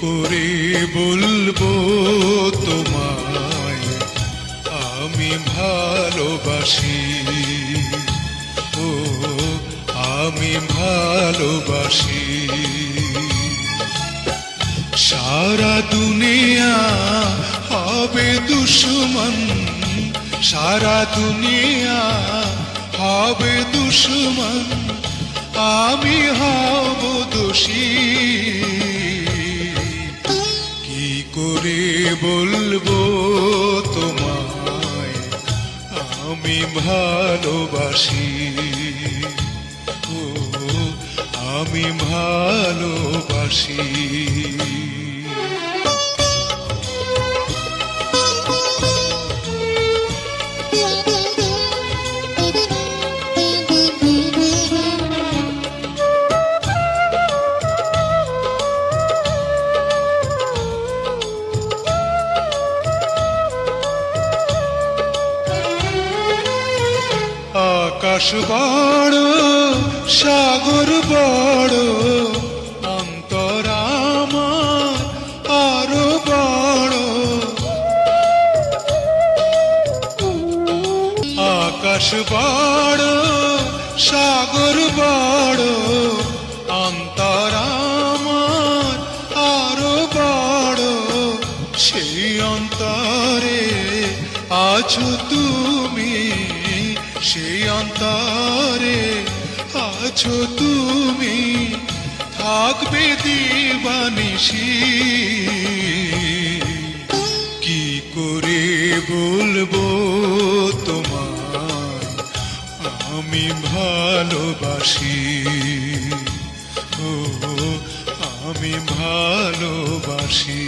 করে বলবো তোমায় আমি ভালোবাসি, ও আমি ভালোবাসি। সারা দুনিয়া হবে দুশ্মন, সারা দুনিয়া হবে দুশ্মন, আমি হব দোষী। কি করে বলবো তোমায় আমি ভালোবাসি, ও আমি ভালোবাসি। আকাশ বড় সাগর বড়, অন্তর আমার আরো বড়। আকাশ বড় সাগর বড়, অন্তর আমার আরো বড়। সেই অন্তরে আছো তুমি, সেই অন্তরে আছো তুমি, থাকবে দিবানিশি। কি করে বলবো তোমায় আমি ভালোবাসি, ও আমি ভালোবাসি।